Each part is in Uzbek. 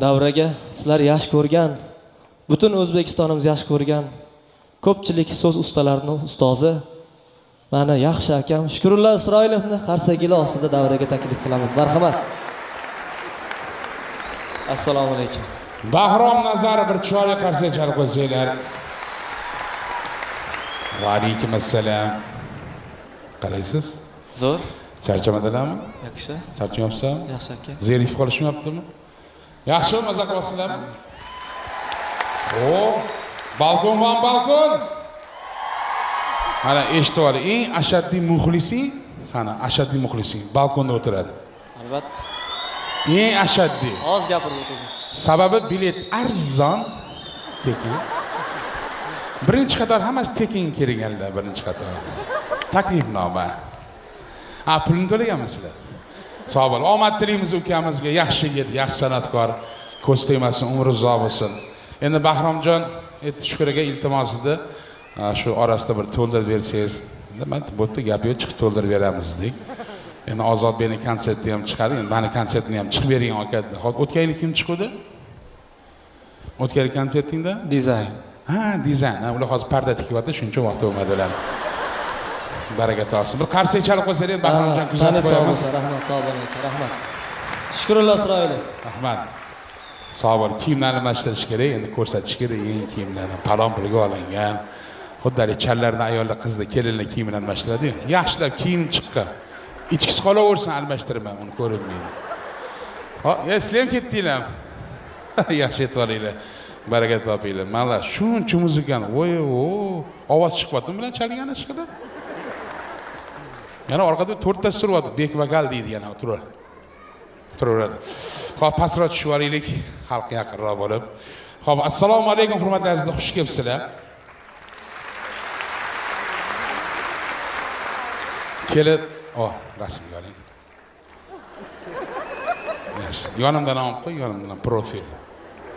davraga sizlar yaxshi ko'rgan, butun O'zbekistonimiz yaxshi ko'rgan ko'pchilik so'z ustalarining ustozi mana yaxshi akam Shukrullo Isroilovni qarsagili ostida davraga taklif qilamiz. Marhamat. Assalomu alaykum. Bahrom Nazar bir chiroyli qarsak chalib qo'ysanglar. Va alaykum assalom. Qalaysiz? Zo'r. Charchamadinglarmi? Yaxshi. Charchamayapsan? Yaxshi aka. Zerikib qolishmayaptimi? Yaxshi, maza qilasizlarmi? Balkon van balkon. Mana eshitib oling, eng ashaddiy muxlising, sana ashaddiy muxlising balkonda o'tiradi. Albatta. Eng ashaddiy. Oz gapirib o'tirasiz. Sababi bilet arzon, tekin. Birinchi qator hammasi tekin kelganlar, birinchi qator. Taklifnoma. Pulni to'laganmisizlar? Sog' bo'ling. Omad tilaymiz ukamizga, yaxshi yigit, yaxshi san'atkor, ko'z tegmasin, umri uzoq bo'lsin. Endi Bahromjon Shukraga iltimos edi. Shu orasida bir to'ldirib bersangiz, men bo'tda gap yo'q, chiqib to'ldirib beramiz dedik. Endi Ozodbekning konserti ham chiqadi, endi meni konsertini ham chiqib bering aka. O'tgan yil kim chiqdi? O'tgan yil konsertingda? Dizayn. Dizayn. Ular hozir parda tikyapti, shuncha vaqt bo'lmadi ular. Baraka topsin. Bir qarsak chalib qo'ysangiz, Bahromjon kuzatib qo'yamiz. Rahmat, sog' bo'ling aka, rahmat. Shukrullo Isroilov. Rahmat. Sog' bo'ling. Kiyimlarni almashtirish kerak, endi ko'rsatish kerak, yangi kiyimlarni palon pulga olingan. Xuddi challarni ayollar, qizlar, kelinlar kiyimini almashtiradi-yu. Yaxshilab kiyinib chiqqan. Ichkisi qolaversin, almashtirman, uni ko'rinmaydi. Sizlar ham ketdinglar. Yaxshi aytib olinglar. Baraka topinglar. Mana shuncha muzikani, ovoz chiqyapti bilan chalgani chiqadi. Yana orqada 4 ta suryapti, bek vokal deydi yana turaveradi. Xo'p, pastroq tushib olaylik, xalqqa yaqinroq bo'lib. Xo'p, assalomu alaykum hurmatli azizlar, xush kelibsizlar. Kelib, rasmga oling. Yaxshi. Yonimdan olib qo'y, yonimdan profil.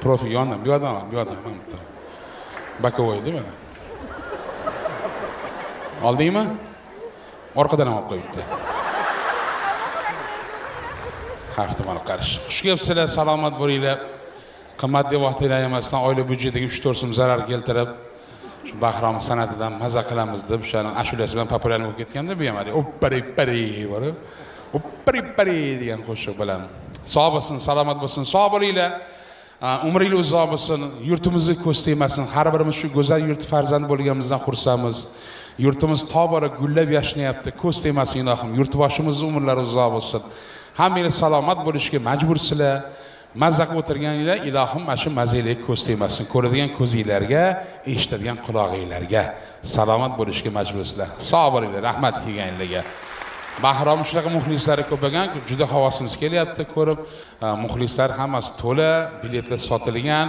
Profil yondan, bu yoqdan, mana. Bakovoy-da mana. Oldingmi? Orqadan olib qo'y bitta. Harfni olib qarish. Xush kelibsizlar, salomat bo'linglar. Qimmatli vaqtlar ayirmasdan oila byudjetiga 3-4 so'm zarar keltirib, shu Bahrom san'atidan maza qilamiz deb, o'shaning ashulasi bilan populyar bo'lib ketganda, bu ham oppari bor. Oppari degan qo'shiq bilan. Sog' bo'lsin, salomat bo'lsin, sog' bo'linglar. Umringiz uzoq bo'lsin, yurtimizni ko'z tegmasin. Har birimiz shu go'zal yurt farzand bo'lganimizdan xursandmiz. Yurtimiz tobora gullab yashnayapti. Ko'z tegmasin ilohim. Yurtboshimizning umrlari uzoq bo'lsin. Hammangiz salomat bo'lishga majbursizlar. Mazza qilib o'tirganinglar, ilohim mana shu mazali ko'z tegmasin. Ko'radigan ko'zinglarga, eshitadigan quloqinglarga salomat bo'lishga majbursizlar. Sog' bo'linglar, rahmat kelganinglarga. Bahrom shunaqa muxlislari ko'paygan-ku, juda havosimiz kelyapti ko'rib. Muxlislar hammasi to'la, biletlar sotilgan.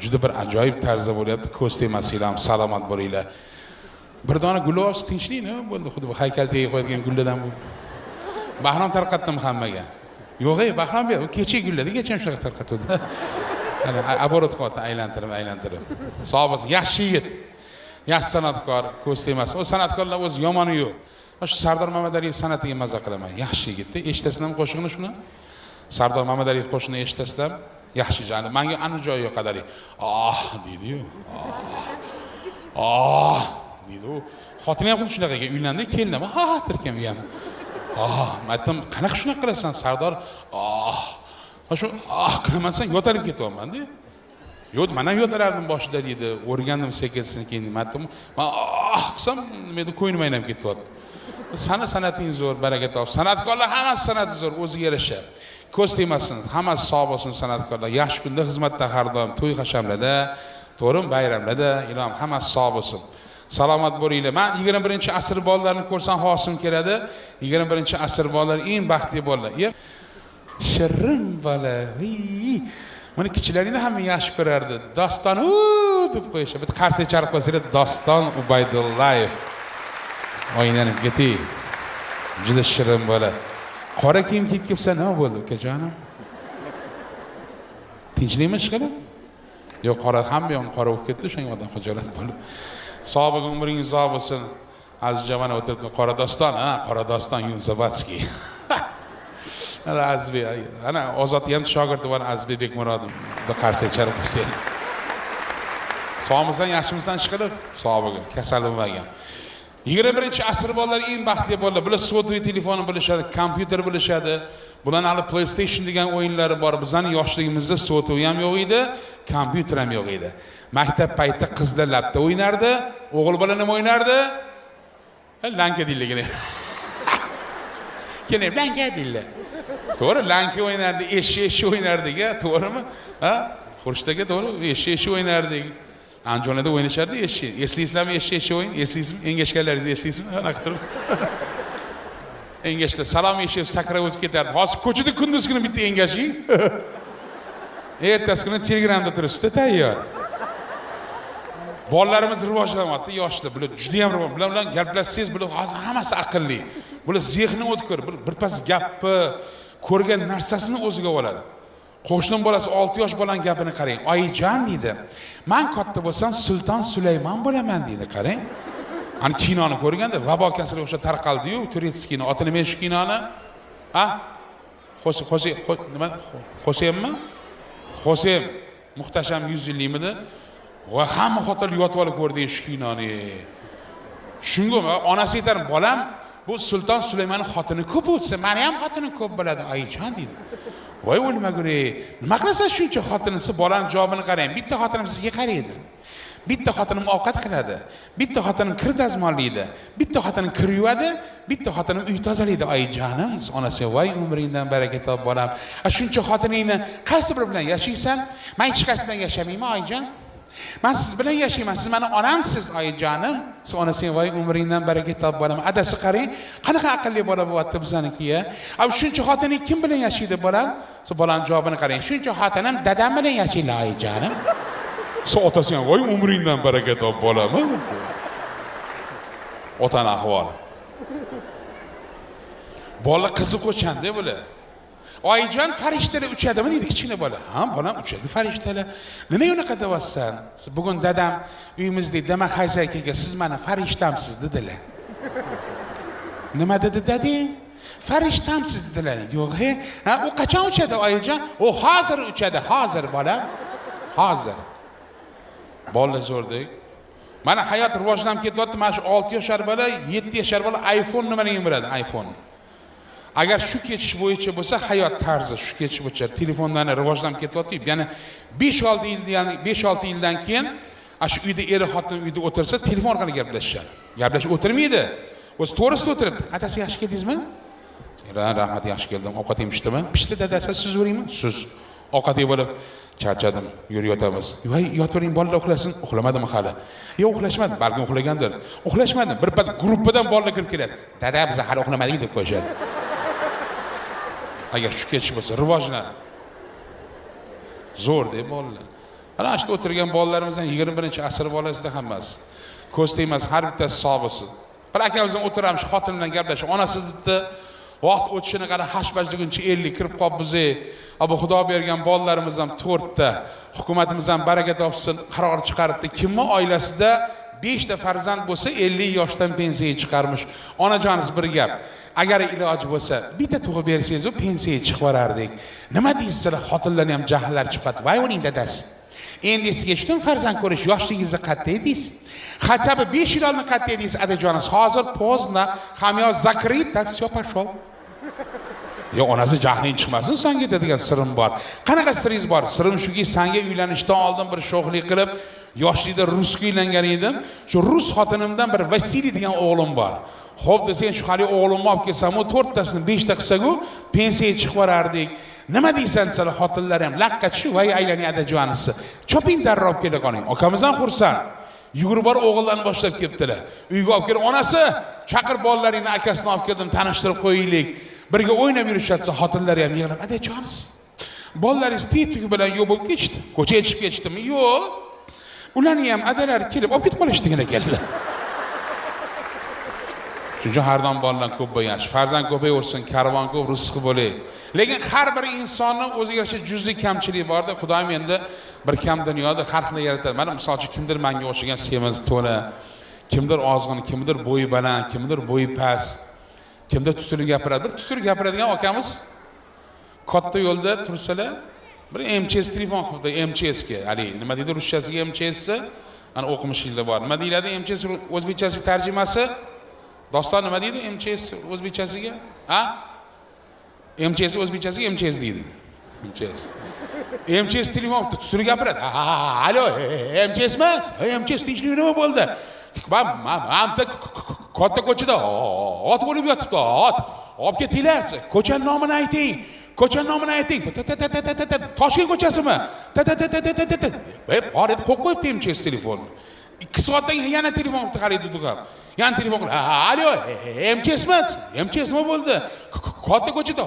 Juda bir ajoyib tarzda bo'lyapti. Ko'z tegmasin, ilohim salomat bo'linglar. Bir dona gul olsa tinchlikmi? Bo'ldi, xuddi bu haykaltaga qo'yadigan gullardan bu. Bahrom tarqatdim hammaga. Yo'q, Bahrom bu kecha gullardi, kecha shunaqa tarqatdi. Mana aborot qildi, aylantirib. Sog' bo'lsin, yaxshi yigit. Yaxshi san'atkor, ko'z tegmasin. O san'atkorlar o'z yomoni yo'q. Shu Sardor Mamadaliyev san'atiga maza qilaman. Yaxshi yigitda. Eshitasizlarmi qo'shiqni shuni? Sardor Mamadaliyev qo'shiqni eshitasizlarmi? Yaxshi joyi. Menga ana joyi yoqadari. Deydi-yu. Deydi u. Xotini ham xuddi shunaqa ekan, uylandi, kelinam. Tirkan u ham. Aytdim, qanaqa shunaqa qilasan, Sardor? Shu qilmasan, yo'talib ketyapman-da. Yo'q, men ham yo'talardim boshida deydi. O'rgandim sekin-sekin. Aytdim, men qilsam, meni ko'nglim aynab ketyapti. San'ating zo'r, baraka top. San'atkorlar hammasi san'ati zo'r, o'ziga yarasha. Ko'z tegmasin, hammasi sog' bo'lsin san'atkorlar. Yaxshi kunda xizmatda har doim, to'y hashamlarda, to'rim bayramlarda, ilohim hammasi sog' bo'lsin. Salomat bo'linglar. Men 21-asr bolalarini ko'rsam hosim keladi. 21-asr bolalar eng baxtli bolalar. Shirin bola. Mana kichiklaringni hamma yaxshi ko'rardi. Doston deb qo'yishadi. Bitta qarsak chalib qo'ysalar, Doston Ubaydullayev. O'ynanib ketdi. Juda shirin bola. Qora kiyim kiyib kelsa nima bo'ldi, ukajonim? Tinchlikmi chiqib? Yo'q, qora hamma ham qora bo'lib ketdi, o'shanga odam xo'jalik bo'lib. Sog' bo'ling, umringiz uzoq bo'lsin. Aziz javona o'tiribdi, Qora Doston, Qora Doston Yunusobodskiy. ana Azizbek ana Ozod ham shogirdi bor Azizbek Bekmurodov da qarsa ichari qo'ysin. Sog'misan, yaxshimisan ishqilib? Sog' bo'lgin, kasal bo'lmagan. 21-asr bolalari eng baxtli bolalar. Bular sotli telefonni bilishadi, kompyuter bilishadi. Bularning hali PlayStation degan o'yinlari bor. Bizning yoshligimizda sotuv ham yo'q edi, kompyuter ham yo'q edi. Maktab payti qizlar labda o'ynardi, o'g'il bola nima o'ynardi? Lanka dilligini. Keling, lanka dilli. To'g'ri, lanka o'ynardi, eshi o'ynardik-a, to'g'rimi? Ha? Xurshdagi to'g'ri, eshi o'ynardik. Andijonda o'ynashardi eshi. Eslaysizlarmi eshi o'yin? Eslaysizmi? Engashganlaringizni eslaysizmi? Anaqa turib. Engashda salom eshib sakrab o'tib ketardi. Hozir ko'chada kunduz kuni bitta engashing. Ertasi kuni Telegramda turibsiz, tayyor. Bolalarimiz rivojlanyapti, yoshlar. Bular juda ham rivoj. Bular bilan gaplashsangiz, bular hozir hammasi aqlli. Bular zehni o'tkir, birpas gapni, ko'rgan narsasini o'ziga oladi. Qo'shnim bolasi 6 yosh bolaning gapini qarang. Oyijon deydi. Men katta bo'lsam Sulton Sulaymon bo'laman deydi, qarang. Ani kinoni ko'rganda vabo kasali o'sha tarqaldi-yu, Turetskiyning oti nima shu kinoni? Ha? Xo'semmi? Xo'sem muhtasham 100 yillikmidi? Va hamma xotinlar yotib olib ko'rdi shu kinoni. Shunga onasi aytar, bolam, bu Sulton Sulaymonning xotini ko'p o'tsa, meni ham xotinim ko'p bo'ladi, oyijon deydi. Voy o'lmaguri, nima qilasan shuncha xotinisi? Bolaning javobini qarang. Bitta xotinim sizga qaraydi. Bitta xotinim ovqat qiladi. Bitta xotinim kir dazmollaydi. Bitta xotinim kir yuvadi. Bitta xotinim uy tozalaydi. Oyijonim, onasi voy umringdan baraka top bolam. Shuncha xotiningni qaysi biri bilan yashaysan? Men hech qaysi bilan yashamayman, oyijon. Men siz bilan yashayman. Siz meni onamsiz, oyijonim. Siz onasi voy umringdan baraka top bolam. Adasi qarang, qanaqa aqlli bola bo'lyapti bizanikiga. Shuncha xotining kim bilan yashaydi bolam? Siz bolaning javobini qarang. Shuncha xotinim dadam bilan yashaydi, oyijonim. Siz otasi ham voy umringdan baraka top bolammi? Otani ahvoli. Bola qiziq o'chanda bular. Oyijon farishtalar uchadimi deydi kichkina bola. Ha, bolam uchadi farishtalar. Nima unaqa deyapsan? Bugun dadam uyimizda Demak Hayzakaga siz meni farishtamsiz dedilar. Nima dedi dading? Farishtamsiz dedilar. Yo'q, ha, u qachon uchadi oyijon? U hozir uchadi, hozir bolam. Hozir. Bola zo'rdek. Mana hayot rivojlanib ketyapti. Mana shu 6 yoshar bola, 7 yoshar bola iPhone nimaligini biladi, iPhone. Agar shu kechish bo'yicha bo'lsa, hayot tarzi shu kechish bo'yicha telefonlarni rivojlanib ketyapti. Ya'ni 5-6 yildan keyin shu uyda eri xotin uyda o'tirsa, telefon orqali gaplashishadi. Gaplashib o'tirmaydi. O'zi to'g'risida o'tiribdi. Adasi yaxshi keldingizmi? Rahmat, yaxshi keldim. Ovqat yemishdimi? Pishdi dadasi, siz o'ringmi? Siz ovqat yeb olib charchadim, yurib yotamiz. Voy, yotvering, bolalar uxlasin. Uxlamadimi hali? Yo'q, uxlashmadi, balkim uxlagandir. Uxlashmadi. Bir pat gruppadan bolalar kirib keladi. Dada, biz hali uxlamadik deb qo'yishadi. Agar shu ketish bo'lsa, rivojlanadi. Zo'r deb bolalar. Ana shu o'tirgan bolalarimizdan 21-asr bolasida hammasi. Ko'z tegmas, har bittasi sog'bisi. Bir akamiz bilan o'tiramiz, xotin bilan gaplashib, onasi debdi, vaqt o'tishini qara hashbajliguncha 50 kirib qolibmiz. Bu Xudo bergan bolalarimiz ham 4 ta, hukumatimiz ham baraka topsin, qaror chiqaribdi. Kimmi oilasida 5 ta farzand bo'lsa 50 yoshdan pensiyaga chiqarmish. Onajoningiz bir gap. Agar iloji bo'lsa, bitta tug'ib bersangiz, pensiyaga chiqib borardik. Nima deysizlar? Xotinlarni ham jahllar chiqadi. Voy uning dadasi. Endi sizga shundan farzand ko'rish yoshligingizda qattiq edingiz. Хотя бы 5 yil oldin qattiq edingiz, adajoningiz. Hozir pozdna, hamyo zakrit, так всё пошел. Yo, onasi jahling chiqmasin, senga dedigan sirim bor. Qanaqa siringiz bor? Sirim shuki, senga uylanishdan oldin bir sho'xlik qilib, yoshlikda rusga uylangan edim. Shu rus xotinimdan bir Vasiliy degan o'g'lim bor. Xo'p desang, shu hali o'g'limni olib kelsam, 4 tasini 5 ta qilsa-ku, pensiyaga chiqib borardik. Nima deysan sizlar xotinlar ham laqqa tushib, voy aylaning adajonisi. Choping darrov olib kela qoling. Akamiz ham xursand. Yugurib bor o'g'illarni boshlab kelibdilar. Uyga olib kelib, onasi, chaqir bolalaringni akasini olib keldim, tanishtirib qo'yaylik. Birga o'ynab yurishatsa, xotinlar ham yig'lab, adajonisiz. Bolalaringiz tez-tug bilan yo'q bo'lib ketishdi. Ko'chaga chiqib ketdimi? Yo'q. Ularni ham adalar kelib olib ketib qolishdigan ekanlar. Shuncha har doim bolalar ko'p bo'lgan, farzand ko'payversin, karvon ko'p, rizqi bo'lay. Lekin har bir insonning o'ziga yarasha juz'iy kamchiligi bor-da. Xudoyim endi bir kam dunyoda har xil yaratadi. Mana masalan, kimdir menga o'xshagan semiz to'la, kimdir ozg'in, kimdir bo'yi baland, kimdir bo'yi past, kimdir tutilib gapiradi. Bir tutilib gapiradigan akamiz katta yo'lda tursalar, bir MCS telefon qildi, MCS ga. Ali, nima deydi ruschasiga MCS? Ana o'qimishingizda bor. Nima deyiladi MCS o'zbekchasiga tarjimasi? Doston nima deydi MCS o'zbekchasiga? Ha? MCS o'zbekchasiga MCS deydi. MCS. MCS telefon tushirib gapiradi. Alo, MCS emas? MCS tinchlik nima bo'ldi? Mamta katta ko'chada ot bo'lib yotibdi, ot. Olib ketinglar. Ko'chaning nomini ayting. Ko'chaning nomini ayting. Toshkent ko'chasimi? Bor edi, qo'yib qo'yibdi MCS telefonni. 2 soatdan keyin yana telefon qaraydi duqab. Yana telefon qiladi. Alo, MCS emas? MCS nima bo'ldi? Katta ko'chada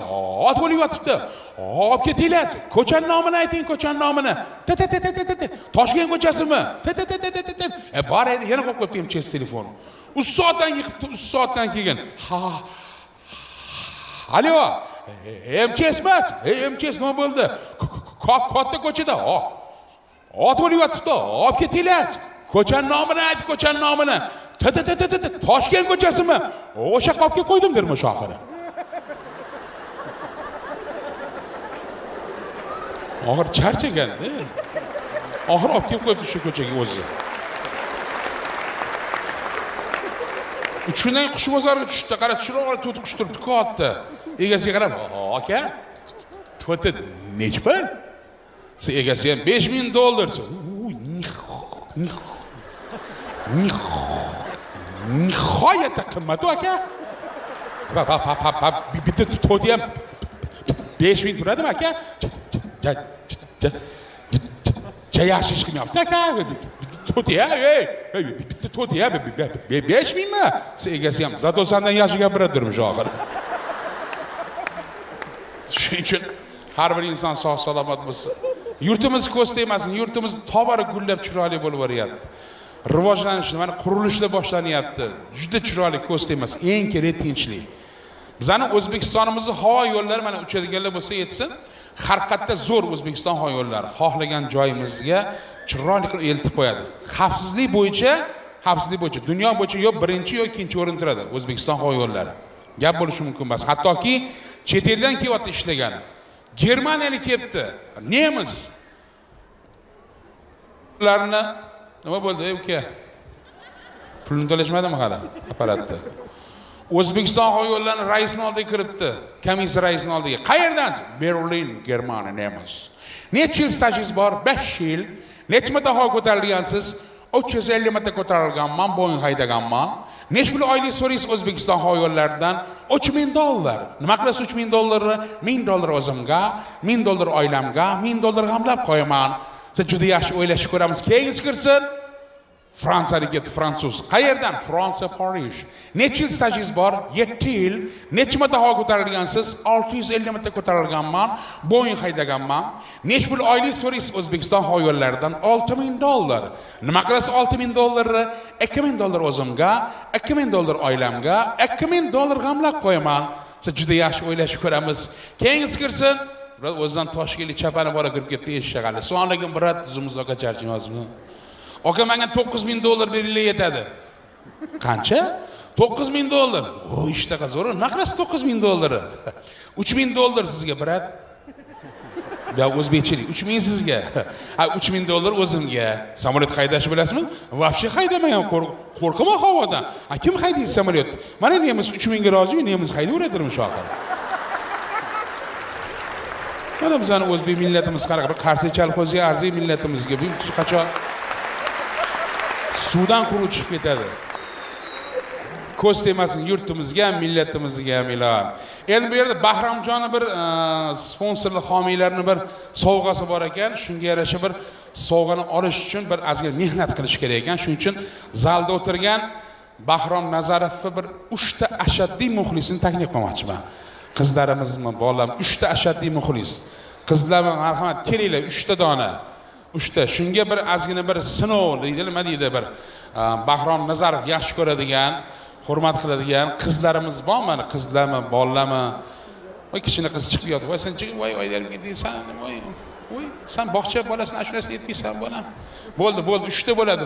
ot bo'lib yotibdi. Olib ketinglar. Ko'chaning nomini ayting, ko'chaning nomini. Toshkent ko'chasimi? Bor edi, yana qo'yib qo'yibdi MCS telefonni. 3 soatdan yiqibdi, 3 soatdan keyin. Alo, MCS emas? MCS nima bo'ldi? Katta ko'chada ot bo'lib yotibdi. Olib ketinglar. Ko'chaning nomini ayt, ko'chaning nomini. Toshkent ko'chasimi? O'sha qopga qo'ydim dermi shu oxiri. Oxir charchaganda. Oxir olib kelib qo'yibdi shu ko'chaga o'zi. 3 kundan qush bozoriga tushdi, qarab chiroqni to'tib qush turibdi katta. Egasiga qarab, "Aka, to'ta nech pul?" Siz egasi ham $5000. Nihoyatda qimmat aka. Bitta to'ti ham 5000 turadimi aka? Yaxshi ish qilmayapsiz aka. To'ti ha, bitta to'ti ha 5000 mi? Siz egasi ham zato sandan yaxshi gapiradirmish oxir. Shuning uchun har bir inson sog' salomat bo'lsin. Yurtimiz ko'z tegmasin, yurtimiz tobora gullab chiroyli bo'lib boryapti. Rivojlanishni, mana qurilishlar boshlanyapti. Juda chiroyli, ko'z tegmasin. Eng kerak tinchlik. Bizning O'zbekistonimizning havo yo'llari mana uchadiganlar bo'lsa yetsin. Har qayerda zo'r O'zbekiston havo yo'llari. Xohlagan joyimizga chiroyli qilib eltib qo'yadi. Xavfsizlik bo'yicha dunyo bo'yicha yo birinchi yo ikkinchi o'rin turadi O'zbekiston havo yo'llari. Gap bo'lishi mumkin emas. Hattoki chet eldan kelyapti ishlagani. Germaniyalik kelibdi, nemis. Ularni nima bo'ldi, uka? Pulni to'lashmadimi hali apparatda? O'zbekiston havo yo'llarining raisining oldiga kiritdi, komissiya raisining oldiga. Qayerdansiz? Berlin, Germaniya, nemis. Necha yil stajingiz bor? 5 yil. Necha marta havo ko'tarilgansiz? 350 marta ko'tarilganman, Boeing haydaganman. Necha pul oylik so'raysiz O'zbekiston havo yo'llaridan? $3000. Nima qilasiz $3000? $1000 o'zimga, $1000 oilamga, $1000 g'amlab qo'yaman. Siz juda yaxshi o'ylashib ko'ramiz. Keyingiz kirsin. Fransiyalik edi, fransuz. Qayerdan? Fransiya, Parij. Necha yil stajingiz bor? 7 yil. Necha marta havo ko'tarilgansiz? 650 marta ko'tarilganman. Boeing haydaganman. Necha pul oylik so'raysiz O'zbekiston havo yo'llaridan? $6000. Nima qilasiz $6000? $2000 o'zimga, $2000 oilamga, $2000 g'amlab qo'yaman. Siz juda yaxshi o'ylashib ko'ramiz. Keyingiz kirsin. Biroz o'zidan Toshkentlik chapani bora kirib ketdi eshag'ali. So'nligim birat tuzimiz aka charchaymizmi? Aka menga $9000 beringlar yetadi. Qancha? $9000. O ishtaqa zo'r. Nima qilasiz $9000? $3000 sizga birat. Ya o'zbekchilik 3000 sizga. Ha $3000 o'zimga. Samolyot haydashni bilasizmi? Vobshe haydamagan, qo'rqaman havodan. Ha kim haydaydi samolyot? Mana nemis 3000 ga rozi, nemis haydaveradirmish oxir. Mana bizning o'zbek millatimiz qanaqa bir Qarshi chalxozga arzay millatimizga bir qachon suvdan quruq chiqib ketadi. Ko'z tegmasin yurtimizga ham, millatimizga ham ilon. Endi bu yerda Bahramjonning bir sponsorli homiylarning bir sovg'asi bor ekan. Shunga yarasha bir sovg'ani olish uchun bir ozgina mehnat qilish kerak ekan. Shuning uchun zalda o'tirgan Bahrom Nazarovga bir 3 ta ashaddiy muxlisini taklif qilmoqchiman. Qizlarimizmi, bolalarimiz 3 ta ashaddiy muxlis. Qizlarga marhamat, kelinglar 3 ta dona. 3 ta. Shunga bir ozgina bir sinov deydi, nima deydi bir Bahrom Nazarov yaxshi ko'radigan, hurmat qiladigan qizlarimiz bor, mana qizlarmi, bolalarmi? Voy kichkina qiz chiqib yotib, voy sen chiqib, voy derga deysan, voy sen bog'cha bolasini ashulasi aytmaysan bolam. Bo'ldi, 3 ta bo'ladi,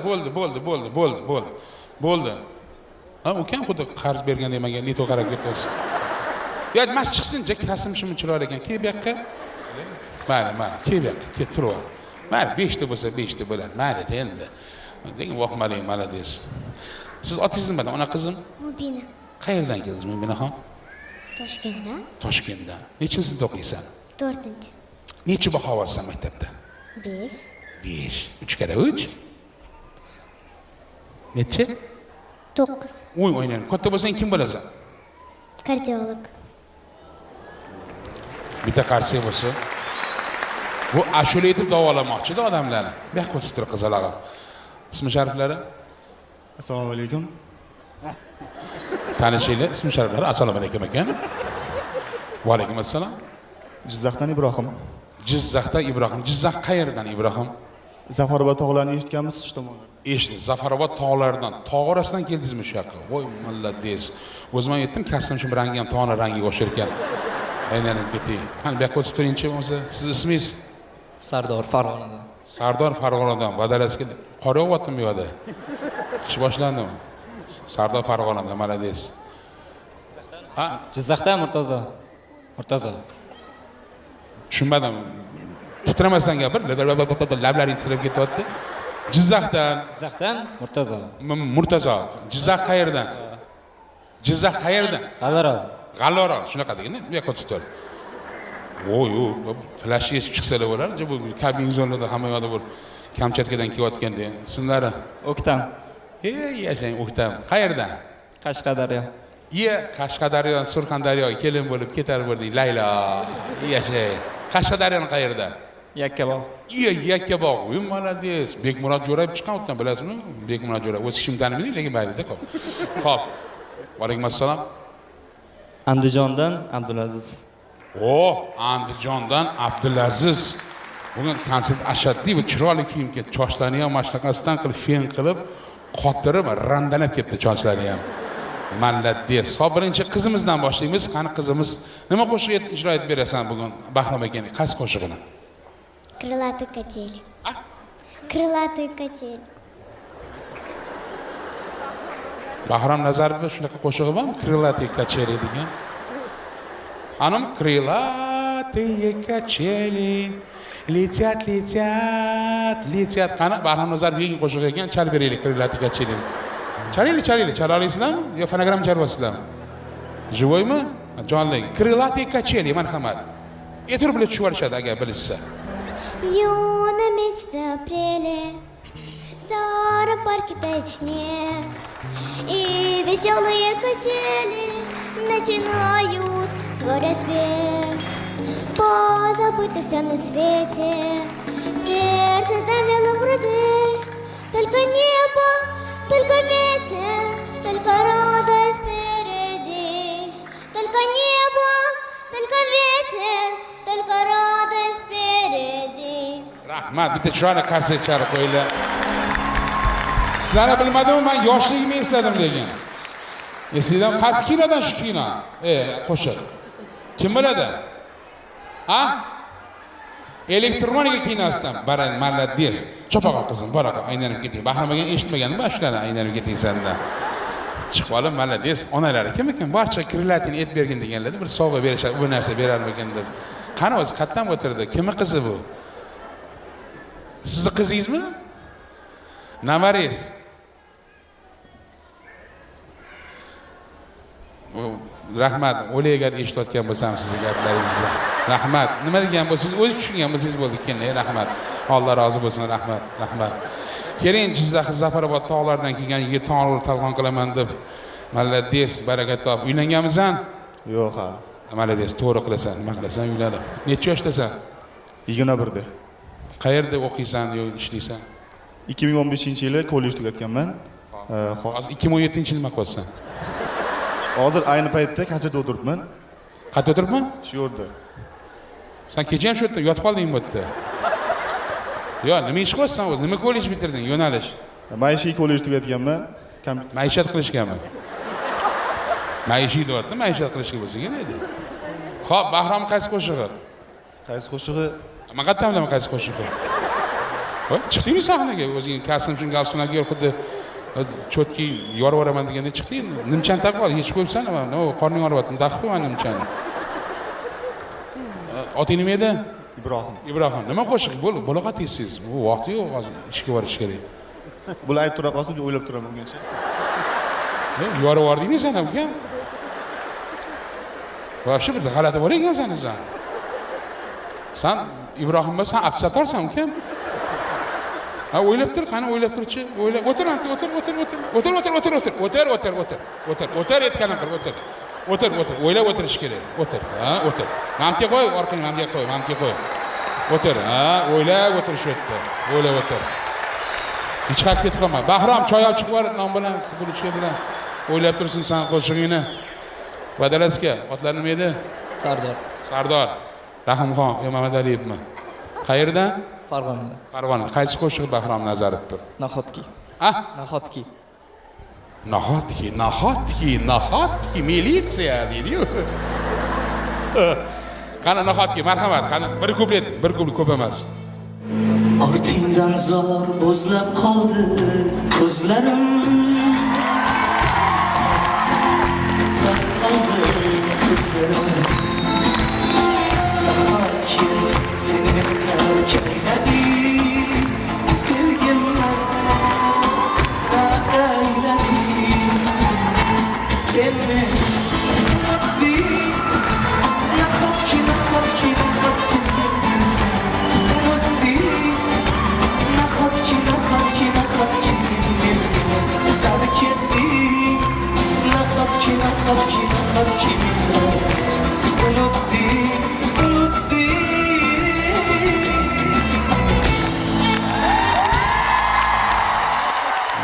bo'ldi. Ha, ukam xuddi qarz bergan demagan, neto qarab ketyapsiz. Yo, mas chiqsin-chi, kasım-shim chiroyli ekan. Kel bu yoqqa. Mayli, kel bu yoqqa, kel turib ol. Mayli, 5 ta bo'lsa 5 ta bo'ladi. Mayli endi. Degan vohmaling, malades. Siz otingiz nimadan? Ona qizim? Mubina. Qayerdan keldingiz, Mubinaxon? Toshkentdan. Toshkentdan. Nechinchi sinfda o'qiysan? 4-chi. Necha baho olsan maktabda? 5. 5. 3 kara 3. Necha? 9. O'ynayman. Katta bo'lsang kim bo'lasan? Kardiolog. Bitta qarsak bo'lsa. Bu ashula aytib davolamoqchi-da odamlarni. Bu yoqqa o'tib tur qizalog'im. Ismi shariflari? Assalomu alaykum. Tanishinglar, ismi shariflari. Assalomu alaykum ekan. Va alaykum assalom. Jizzaxdan Ibrohim. Jizzaxdan Ibrohim. Jizzax qayerdan Ibrohim? Zafarobod tog'larini eshitganmisiz shu tomonda? Eshitdim. Zafarobod tog'laridan, tog' orasidan keldingizmi shu yoqqa? Voy, malladez. O'zim ham aytdim, kastim rangi ham tog'ning rangiga o'xshar ekan. Aylanib ketay. Mana bu yoqqa o'tib turingchi bo'lsa, siz ismingiz? Sardor Farg'onadan. Sardor Farg'onadan. Badalasiga qor yog'yaptimi bu yoqda? Qish boshlandimi? Sardor Farg'onadan, malladez. Ha, Jizzaxdan Murtazo. tushunmadim. Titramasdan gapir, lablaring titrab ketyapti. Jizzaxdan Murtazo. Jizzax qayerdan? Jizzax qayerdan? G'allorol, shunaqa deganda, bu yoqqa tutur. Voy, flash esib chiqsalar bo'lar, bu kabin zonada hamma yoqda bir kamchatkadan kelayotganda. Ismlari? O'ktam. Yashang O'ktam. Qayerdan? Qashqadaryo. Qashqadaryodan Surxondaryoga kelin bo'lib ketar bo'lding. Laylo. Yashang. Qashqadaryoning qayerdan? Yakkabog'. Yakkabog'. Uy, malades. Bekmurod Jo'rayev chiqqan o'tdan bilasizmi? Bekmurod Jo'rayev. O'z ishimni tanimaydi, lekin mayli-da, xo'p. Xo'p. Va alaykum assalom. Andijondan Abdulaziz. Andijondan Abdulaziz. Bugun konsert ashaddiy va chiroyli kiyimga chochlarini ham mashlaqasidan qilib, fen qilib, qotirib, randanab ketdi chochlari ham. Malladez. Hop, birinchi qizimizdan boshlaymiz. Qani qizimiz, nima qo'shiq ijro etib berasan bugun Bahrom akaning? Qaysi qo'shig'ini? Крылатые качели. Крылатые качели. Bahrom Nazarovning shunaqa qo'shig'i bormi? Крылатые качели degan. Anam крылатые качели летят. Qani Bahrom Nazarovning qo'shig'i ekan, chalib beraylik крылатые качели. Chalinglar. Chala olasizlarmi? Yo fonogram chalyapsizlarmi? Живойmi? Jonli. Крылатые качели, marhamat. E'tibor bilan tushib olishadi agar bilishsa. Юна месяца апреля, в старом парке тает снег, и веселые качели начинают свой разбег. Позабыто все на свете, сердце замело в груди, только небо, только ветер, только радость впереди. Только небо, только ветер, только радость впереди. Rahmat, bitta chiroyli konsert chalib qo'yinglar. Sizlarni bilmadim, men yoshligimni esladim lekin. Esingizdan qaysi kinodan shu kino? Qo'shiq. Kim biladi? Ha? Elektronika kinosidan. Baran Malladez. Cho'poq qizim, baraka aylanib ketay. Bahrom aka eshitmaganmi shularni aylanib ketay senda. Chiqib olib Malladez onalari kim ekan? Barcha krilatini aytib bergin deganlarda bir sovg'a berishadi, bu narsa berarmikan deb. Qani o'zi qayerdan o'tirdi? Kimning qizi bu? Sizni qizingizmi? Namaris. Rahmat, o'laygar eshitayotgan bo'lsam sizga gaplaringizni. Rahmat. Nima degan bo'lsangiz, o'zi tushungan bo'lsangiz bo'ldi. Keyin rahmat. Alloh rozi bo'lsin, rahmat. Keling, Jizzax Zafarobod tog'laridan kelgan yigit tog'lar talqon qilaman deb Malladez baraka top. Uylanganmisan? Yo'q, ha. Malladez, to'g'ri qilasan. Nima qilasan uylanib? Necha yoshdasan? 21da. Qayerda o'qiysan yoki ishlaysan? 2015-yili kollej tugatganman. Hozir 2017-yilmi qo'ysan? Hozir ayni paytda konsertda o'tiribman. Qayerda o'tiribman? Shu yerda. Sen kecha ham shu yerda yotib qoldingmi bu yerda? Yo, nima ish qilyapsan o'zi? Nima kollej bitirding? Yo'nalish? Maishiy kollej tugatganman. Maishat qilishganmi? Maishiy deyapti, maishat qilishga bo'lsa kerak edi. Xo'p, Bahrom qaysi qo'shig'i? Qaysi qo'shig'i? Men qayerdan bilaman qaysi qo'shig'i? Voy, chiqdingmi sahnaga? O'zing kastim uchun galstunaga xuddi Chotki yorib yuboraman deganda chiqdi endi. Nimchani taqib ol, yechib qo'yibsan nima? No, qorning og'riyapti. Taqib qo'yman nimchani. Oting nima edi? Ibrohim. Ibrohim. Nima qo'shiq? Bo'la qatiysiz. Bu vaqti yo'q, hozir ishga borish kerak. Bular aytib tura qolsa, o'ylab turaman bungacha. Yorib yubordingmi sen ukam? Voshib bir g'alati bor ekansan sen. Sen Ibrohimga sen absatorsan ukam. Ha o'ylab tur, qani o'ylab turchi. O'ylab o'tir aytganim qil, o'tir. O'ylab o'tirish kerak. O'tir. Ha, o'tir. Mamga qo'y, orqangga mamga qo'y. O'tir. Ha, o'ylab o'tirish o'tdi. O'ylab o'tir. Hech qayerga ketib qolma. Bahrom choy olib chiqib bor, non bilan, qulishga bilan. O'ylab tursin sen qo'shig'ingni. Vadalaska, otlar nima edi? Sardor. Rahimxon Mamadaliyevmi? Qayerdan? Farg'ona. Qaysi qo'shiq Bahrom Nazarovdir? Nahotki. Ha? Nahotki militsiya deydi-yu. Qani nahotki, marhamat, qani bir kuplet ko'p emas. Ortingdan zor bo'zlab qoldi ko'zlarim. Nahotki seni terk eyledim, sevgimle eyledim, sevmedim. Nahotki sevgimle unuttum. Nahotki sevgimle terk ettim. Nahotki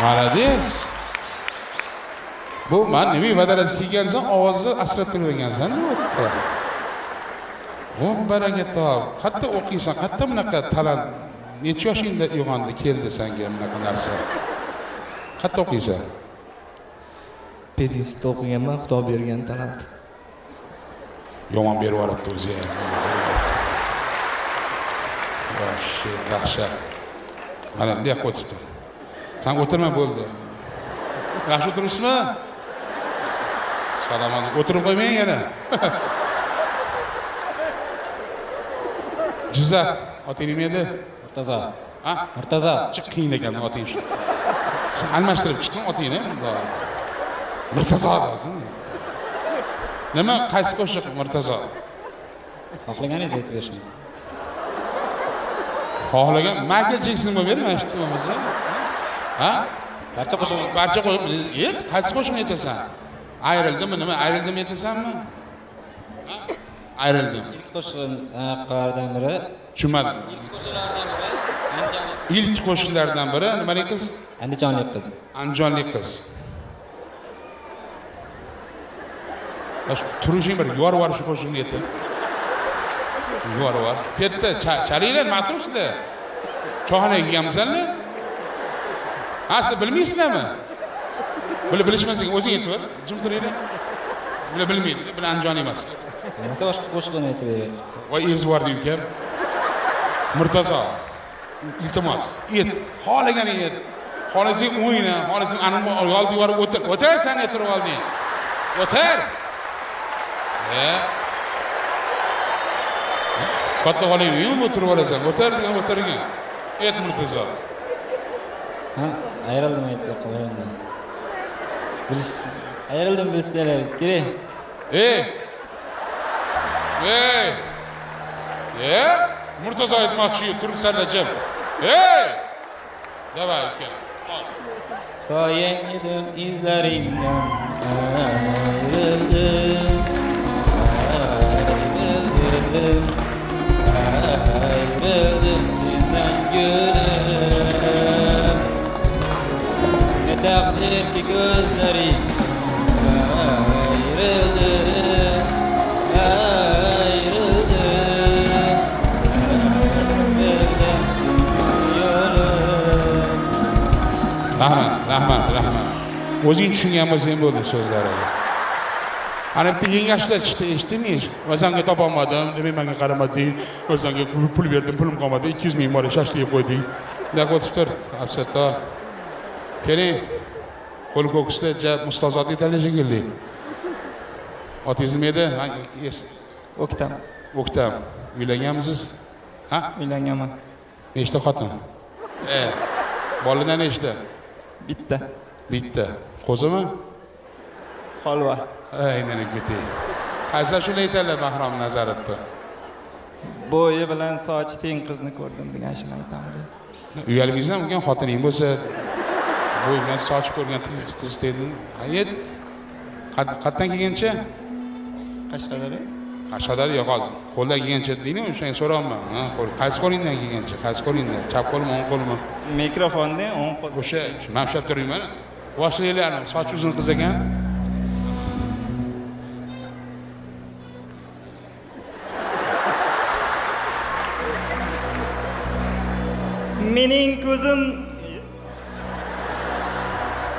Молодец. Bu men nima vadalasi kelgansan, ovozni asrab turgansan, nima? O baraka top. Qayerda o'qiysan? Qayerda bunaqa talant? Necha yoshingda uyg'ondi, keldi senga bunaqa narsa? Qayerda o'qiysan? Pedisda o'qiganman, Xudo bergan talant. Yomon berib yuboribdi o'zi. Yoshi, dahshat. Mana bunday qo'yibdi. Sen o'tirma bo'ldi. Yaxshi o'tiribsizmi? Salomat. O'tirib qo'ymang yana. Jizzax, oting nima edi? Murtazo. Ha? Murtazo. Chiq qiyin ekan oting shu. Sen almashtirib chiqing otingni. Murtazo desin. Nima qaysi qo'shiq Murtazo? Xohlaganingiz aytib berishim. Xohlagan Michael Jackson bo'lib berma eshitdingmi? Ha? Barcha qo'shiq, qaysi qo'shiqni aytasan? Ayrildimmi nima? Ayrildimmi aytasanmi? Ha? Ayrildim. İlk qo'shiqlardan biri. Tushunmadim. İlk qo'shiqlardan biri nimalik qiz? Andijonlik qiz. Andijonlik qiz. Turishing bir yorib yuborishni qo'shiqni aytib. Yorib yubor. Ketdi, chalinglar, matruslar. Choyxonaga kelganmisanmi? Ha, siz bilmaysizlarmi? Bilishmasang o'zing aytib ber. Jim turinglar. Bular bilmaydi, bular Andijon emas. Bo'lmasa boshqa qo'shiqlarni aytib beray. Voy ezvordi ukam. Murtazo. Iltimos, ayt. Xohlaganing ayt. Xohlasang o'yna, xohlasang anima olib yuborib o'tir. O'tir, sen turib olding. O'tir. Katta xolaymi? O'tirib olasan. O'tirgan. Ayt Murtazo. Ha, ayrildim aytib qo'yaman. Ayrildim bilsangiz kerak. Murtazo aytmoqchi, turib sanlajim. Davay uka. Soyang edim izlaringdan ayrildim. Ayrildim sendan gülüm. Ne takdir ki gözlerim ayrıldım. Rahmat. O'zing tushungan bo'lsang bo'ldi so'zlariga. Ana bitta yengashlar chiqdi, eshitdingmi? O'zanga topolmadim, demak menga qaramading. O'zanga pul berdim, pulim qolmadi. 200 ming bor shashlik qo'yding. Naq o'tib tur, absattor. Keling, qo'l ko'ksida mustazot yetarli shekilli. Otingiz nima edi? O'ktam. O'ktam. Uylanganmisiz? Ha? Uylanganman. Nechta xotin? Bolalar nechta? Bitta. Bitta. Qo'zimi? Holva. Aylanib ketay. Qaysi ashula aytadilar Bahrom Nazarovga? Bo'yi bilan sochi teng qizni ko'rdim degan shuni aytamiz. Uyalmingizmi ekan xotining bo'lsa, bo'y bilan soch ko'rgan qiz deding. Ayet. Qatdan kelgancha? Qashqadaryo. Qashqadaryo hozir. Qo'ldan kelgancha deymi? O'shanga so'rayman. Ha, qaysi qo'lingdan kelgancha? Qaysi qo'lingdan? Chap qo'lmi, o'ng qo'lmi? Mikrofondan o'ng qo'l. O'sha, men ushlab turayman. Boshlaylarni, soch uzun qiz ekan. Mening ko'zim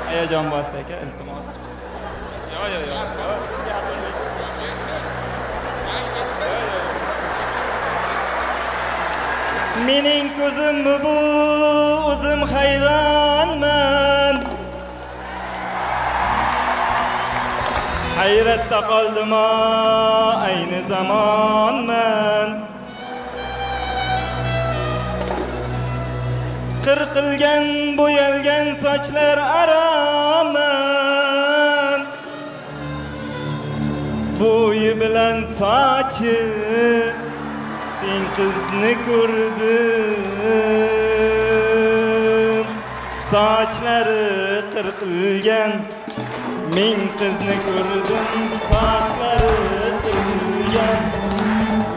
hayajon bosdi aka, iltimos. Yo. Mening ko'zim bu, o'zim hayronman. Hayratda qoldim, ayni zamonman. Qirqilgan, bo'yalgan sochlar aroman. Bo'yi bilan sochi teng qizni ko'rdim. Sochlari qirqilgan, men qizni ko'rdim. Sochlari qirqilgan,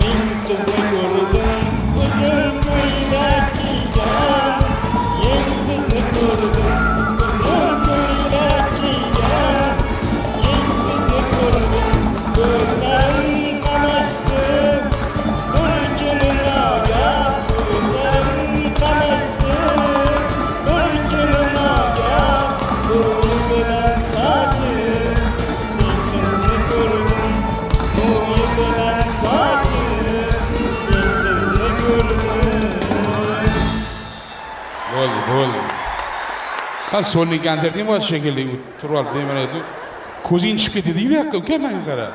men qizni ko'rdim. Uzun ko'ylak kiygan, yengsizni ko'rdim. Uzun ko'ylak kiygan, yengsizni ko'rdim. Ko'zlarim qamashdi, bir kuni nogah. Ko'zlarim qamashdi, bir kuni nogah. Bo'yi bilan sochi teng qizni ko'rdim. Bo'yi bilan sochi teng qizni ko'rdim. Bo'ldi. Sen so'lning konserting bor shekilli turib olib demaydi. Ko'zing chiqib ketdi bu yoqqa, uka, menga qara.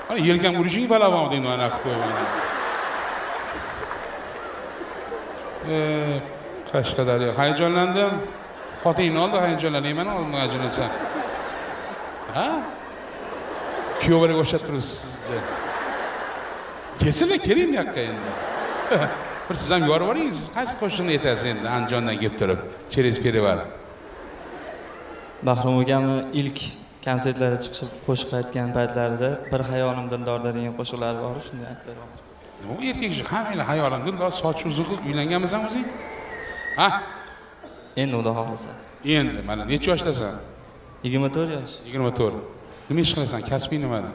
Ana yelkam urishing balabon deydi mana qilib qo'yman. Qashqadaryo. Hayajonlandim. Xotiningni oldi hayajonlanayman, olmagan ajinasan. Ha? Kuyovlarga o'xshab turibsiz sizga. Kelsinlar, keling bu yoqqa endi. Bir siz ham yorib olingiz. Qaysi qo'shiqni aytasiz endi Andijondan kelib turib? Через перевал. Bahrom akamni ilk konsertlariga chiqib qo'shiq aytgan paytlarida bir hayolim dildorda degan qo'shiqlari bor, shunday aytib beraman. U erkak kishi hammalar hayolim dildor, soch uzun qilib uylanganmisan o'zing? Ha? Endi xudo xohlasa. Endi mana necha yoshdasan? 24 yosh. 24. Nima ish qilasan? Kasbing nimada?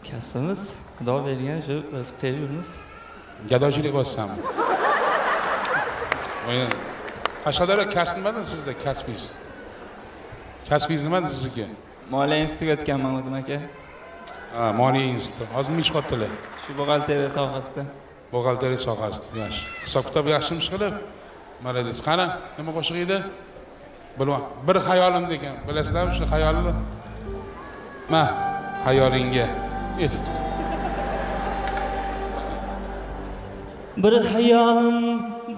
Kasbimiz Xudo bergan shu rizq terib yurmiz. Gadochilik qilyapsanmi? O'yin. Qashqadaryo kasb nimada sizda kasbingiz? Kasbingiz nimada sizniki? Moliya institutiga o'tganman o'zim aka. Ha, moliya instituti. Hozir nima ish qilyaptilar? Shu buxgalteriya sohasida. Buxgalteriya sohasida. Yaxshi. Hisob-kitob yaxshimi qilib? Malades. Qara, nima qo'shiq edi? Bilma. Bir hayolim degan. Bilasizlarmi shu xayolni? Ma, xayolingga. Et. Bir hayolim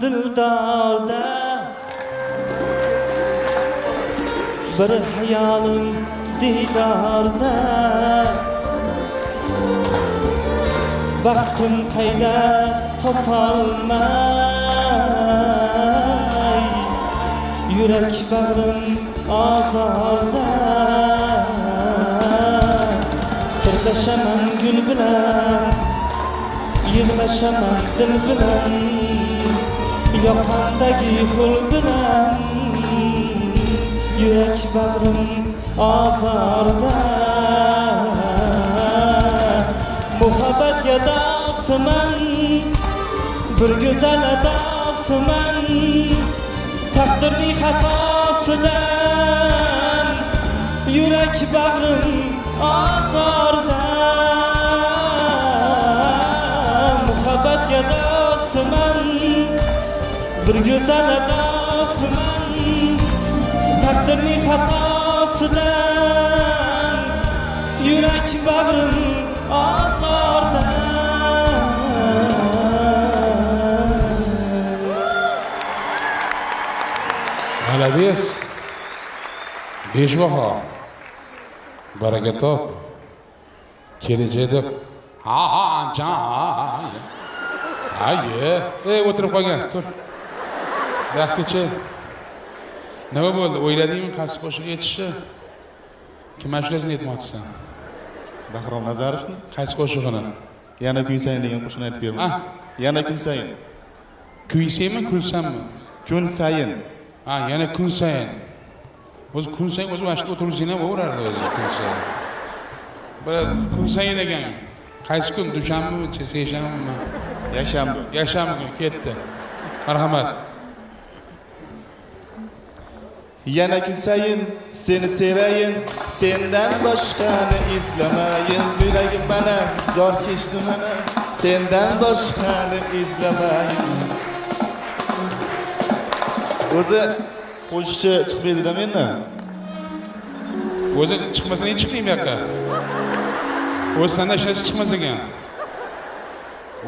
dildorda, bir hayolim diydorda. Baxtim qayda topolmay, yurak bag'rim ozorda. Sirlashaman gul bilan, yig'lashaman dil bilan, yoqamdagi xul bilan. Yurak bag'rim ozorda. Muhabbatga dosiman, bir go'zal adosiman. Taqdirning xatosidan yurak bag'rim ozorda. Muhabbatga dosiman, bir go'zal adosiman. Taqdirning ko'ngilning xatosidan yurak bag'rim ozorda. Молодец. Besh baho. Baraka top. Kelajakda anjan. Aye. O'tirib qolgan. Tur. Vaqtgacha. Nima bo'ldi? O'yladingmi qaysi qo'shiqqa yetishni? Kim ashulasini aytmoqchisan? Bahrom Nazarovni Qaysi qo'shig'ini? yana kun sayin degan qo'shiqni aytib berdim. Ah. Yana kun sayin. Kuysangmi, kulsammi? Kun sayin. Ha, yana kun sayin. O'zi kun sayin o'zi vaqtda o'tirishing ham o'rardi o'zi kun sayin. Bir kun sayin ekan. Qaysi kun? Dushanbami, seshanbami? Yakshanba. Yakshanba kuni ketdi. Marhamat. Yana kun sayin seni sevayin, sendan boshqani izlamayin. Yuragim mana zor kechdi mana, sendan boshqani izlamayin. O'zi qo'shiqchi chiqmaydi-da mendan. O'zi chiqmasa ne chiqding bu yoqqa? O'zi sanda ishlasa chiqmas ekan.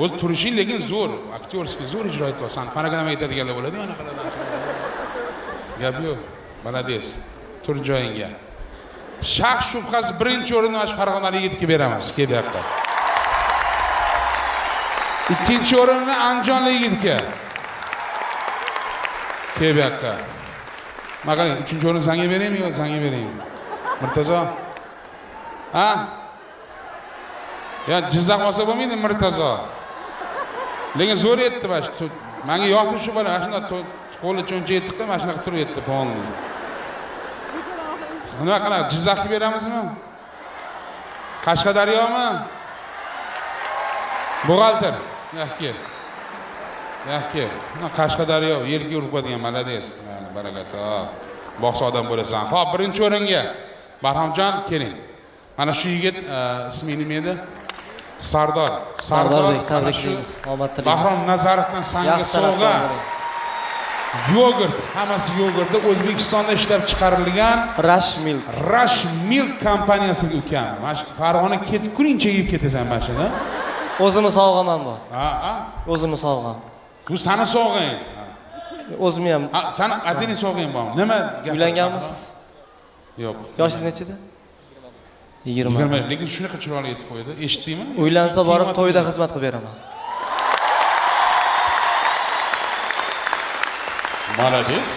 O'zi turishing lekin zo'r, aktyorskiy zo'r ijro etyapsan. Fanaga aytadiganlar bo'ladi, anaqalardan. Gap yo'q. Молодец. Tur joyingga. Shaq shubhasiz birinchi o'rinni mana Farg'onali yigitga beramiz. Kel bu yoqqa. Ikkinchi o'rinni Andijonlik yigitga. Kel bu yoqqa. Maqaling, uchinchi o'rinni senga beraymi yo senga beraymi? Murtazo. Ha? Ya Jizzax olsa bo'lmaydi Murtazo. Lekin zo'r yetdi mana shu. Menga yoqdi shu bola, shunda qo'li cho'ncha yetdi, mana shunaqa turib yetdi polni. Nima qilamiz? Jizzaxga beramizmi? Qashqadaryomi? Buxgalter. Yaxki. Yaxki. Qashqadaryo yelga urib qo'ygan, молодец. Barakat. Boqsa odam bo'lasan. Xo'p, birinchi o'ringa Barhamjon keling. Mana shu yigit ismi nima edi? Sardor. Sardorbek, tabriklaymiz. Omad tilaymiz. Bahrom Nazarovdan sanga sovg'a. Yogurt, hammasi yogurtda O'zbekistonda ishlab chiqarilgan Rush Milk. Rush Milk kompaniyasiga ukam. Mana shu Farg'ona ketib kurincha yeb ketasan mana shuni. O'zimni sovg'aman bor. Ha. O'zimni sovg'am. Bu sana sovg'ang. O'zimni ham. Ha, sana atini sovg'ang bormi? Nima gap? Uylanganmisiz? Yo'q. Yoshingiz nechida? 20. 20. Lekin shunaqa chiroyli aytib qo'ydi. Eshitdingmi? Uylansa borib to'yda xizmat qilib beraman. Молодец.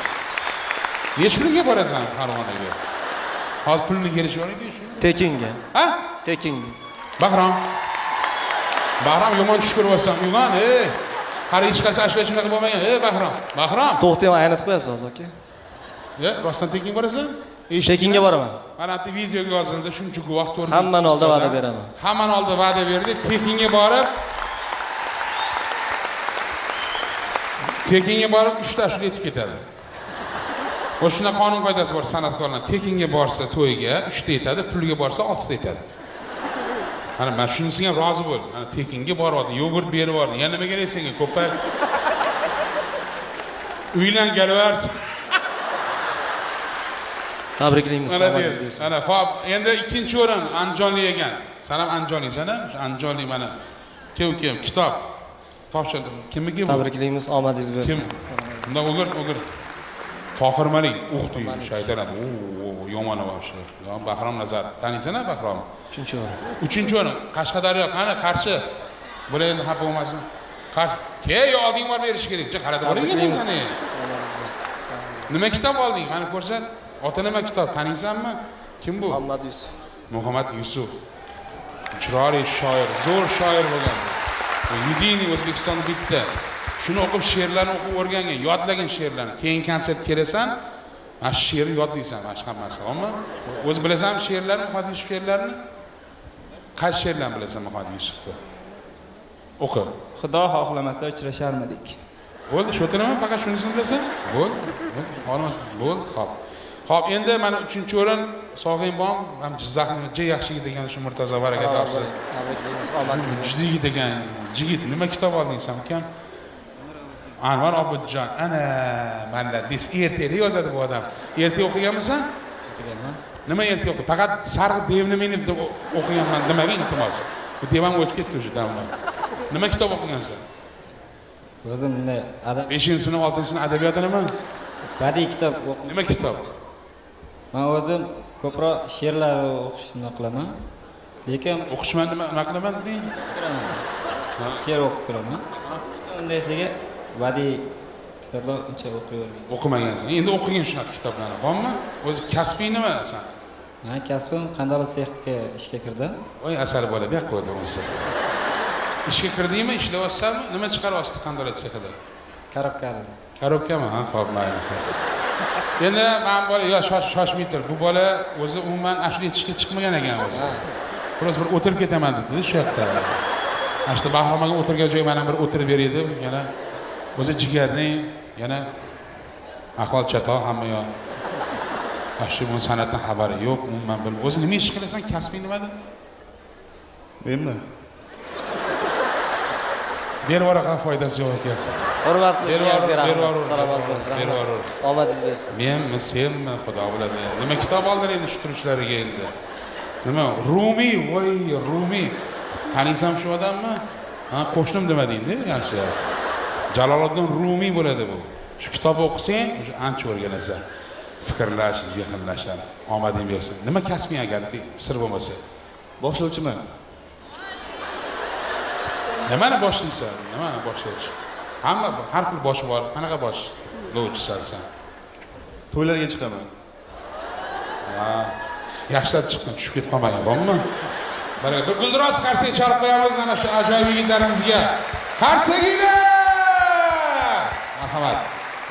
Necha pulga borasan Farg'onaga? Hozir pulni kelishib olaylik shu. Tekinga. Ha? Tekinga. Bahrom yomon tush ko'ryapsan. Uyg'on, Hali hech qaysi ashula shunaqa bo'lmagan. Bahrom. To'xtang, aynitib qo'yasiz hozir, aka. Rostdan tekin borasan? Tekinga boraman. Mana bu videoga yozildi, shuncha guvoh to'g'ri. Hammani oldida va'da beraman. Hammani oldida va'da berdi, tekinga borib 3 ta ashula yetib ketadi. O'shuna qonun qoidasi bor san'atkorlar. Tekinga borsa to'yga 3 ta yetadi, pulga borsa 6 ta yetadi. Mana men shunisiga ham rozi bo'l. Mana tekinga boryapti, yogurt berib yubordi. Yana nima kerak senga? Ko'pay. Uylan kelversin. Tabriklaymiz. Mana xo'p, endi ikkinchi o'rin Andijonlik ekan. Sen ham Andijonliksan-a? Andijonlik mana. Kim kitob topshirdim. Kimniki bu? Tabriklaymiz, omadingiz bersin. Kim? Unda o'gir. Tohir Malik, uxti, shaytonat. Yomon voshli. Bahrom Nazar. Taniysan-a Bahrom? 3-chi o'rin. Qashqadaryo, qani Qarshi. Bular endi xafa bo'lmasin. Qarshi. Olding bor berish kerak. Qarada bo'lasan seni. Nima kitob olding? Mana ko'rsat. Ota nima kitob? Taniysanmi? Kim bu? Muhammad Yusuf. Chiroyli shoir, zo'r shoir bo'lgan. Yudini O'zbekistonda bitta. Shuni o'qib she'rlarni o'qib o'rgangan, yodlagan she'rlarni. Keyin konsert kelasan, mana shu she'rni yodlaysan, mana shu hammasi, xo'pmi? O'zi bilasanmi she'rlarni, Muhammad Yusuf she'rlarini? Qaysi she'rlarni bilasan Muhammad Yusufni? O'qi. Xudo xohlamasa uchrasharmidik. Bo'ldi, shu tinaman, faqat shunisini bilasan? Bo'ldi. Olmasin. Bo'ldi, xo'p. Xo'p, endi mana 3-chi o'rin sog'ing bor, ham Jizzaxning juda yaxshi yigit ekan shu Murtazo baraka topsin. Tabriklaymiz, omadingiz bersin. Juda yigit ekan. Jigit, nima kitob olding sen ukam? Anvar Obidjon, ana malla des ertaga yozadi bu odam. Erta o'qiganmisan? O'qiganman. Nima erta o'qi? Faqat sarg'i devni meni deb o'qiganman demaga iltimos. Bu devam o'tib ketdi o'sha damda. Nima kitob o'qigansan? O'zim bunday 5-sinf, 6-sinf adabiyoti nima? badiiy kitob o'qib. Nima kitob? Men o'zim ko'proq she'rlar o'qishni qilaman. Lekin O'qishman nima qilaman deng? she'r o'qib turaman. Undaysiga badiiy kitoblar uncha o'qiyvermayman. O'qimagansan. Endi o'qigin shunaqa kitoblarni, xo'pmi? O'zi kasbing nima san? Men kasbim qandolat sexga ishga kirdim. Voy asal bola, bu yoqqa qo'y bo'lmasa. Ishga kirdingmi, ishlayapsanmi? Nima chiqaryapsiz qandolat sexida? Karobkali. Karobkami? Ha, xo'p, mayli. Endi men bola yo shoshmay tur. Bu bola o'zi umuman ashula yetishga chiqmagan ekan o'zi. Biroz bir o'tirib ketaman dedi shu yoqda. Ashta Bahromaga o'tirgan joy mana bir o'tirib beradi, yana o'zi jigarning, yana ahvol chatoq hamma yoq. Ashta bu san'atdan xabari yo'q, umuman bilmayman. O'zi nima ish qilasan? Kasbing nimada? Menmi? Bervaraqa foydasi yo'q ekan. Hurmat qilingizga rahmat. Salomat Salomat bo'ling. bo'ling. Omadingiz bersin. Menmi, senmi, xudo biladi. Nima kitob oldilar endi shu turishlariga endi? Nima? Rumiy, voy Rumiy. Taniysan shu odammi? Ha, qo'shnim demading-da, yaxshi. Jaloliddin Rumiy bo'ladi bu. Shu kitobni o'qisang, o'sha ancha o'rganasan. Fikrlash, zehnlashdan omading bersin. Nima kasbing agar sir bo'lmasa? Boshlovchiman. Nimani boshlaysan? Nimani boshlovchi? Hamma har xil boshi bor. Qanaqa boshlovchisan sen? To'ylarga chiqaman. Ha, yaxshilab chiqqin, tushib ketib qolmagin, bo'lmi? Mana bir guldiroz qarsak chalib qo'yamiz ana shu ajoyib yigitlarimizga. Qarsaginglar! Marhamat.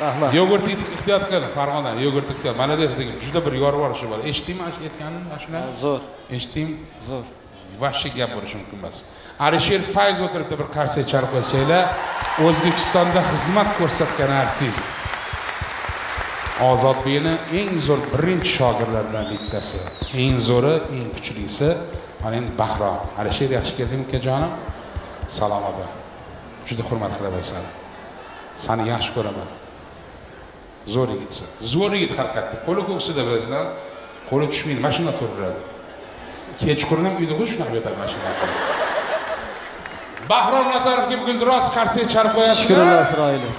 Rahmat. Yogurt ehtiyot qil, Farg'ona, yogurt ehtiyot. Mana deysizlar, juda bir yor bor shu bola. Eshitdingmi aytganini, ashuna? Zo'r. Eshitdingmi? Zo'r. Vahshiy gap bo'lishi mumkin emas. Alisher Fayz o'tiribdi, bir qarsak chalib qo'ysanglar, O'zbekistonda xizmat ko'rsatgan artist. Ozodbekning eng zo'r birinchi shogirdlaridan bittasi. Eng zo'ri, eng kuchlisi mana endi Bahrom. Alisher yaxshi keldingmi ukajonim? Salomat bo'l. Juda hurmat qilaman seni. Seni yaxshi ko'raman. Zo'r yigitsan. Zo'r yigit harakatda. Qo'li ko'ksida bilasizlar, qo'li tushmaydi, mashina turadi. Kechqurun ham uyda shunaqa yotadi mashinaga. Bahrom Nazarovga bugun biroz qarsak chalib qo'yasiz. Shukrulloh Isroilov.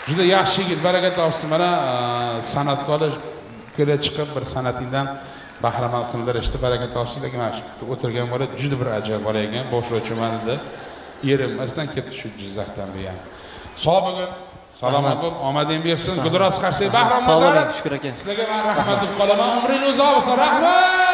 Juda yaxshi yigit, baraka topsin. Mana san'atkorlar ko'ra chiqib bir san'atingdan bahramand qildilar, ishda baraka topsin. Lekin mana shu o'tirgan bola juda bir ajoyib bola ekan, boshlovchiman dedi. Erinmasdan ketdi shu Jizzaxdan bu ham. Sog' bo'lin, salomat bo'l, omading bersin. Guldiroz qarsak Bahrom Nazarov. Shukr aka. Sizlarga men rahmat deb qolaman. Umringiz uzoq bo'lsin. Rahmat.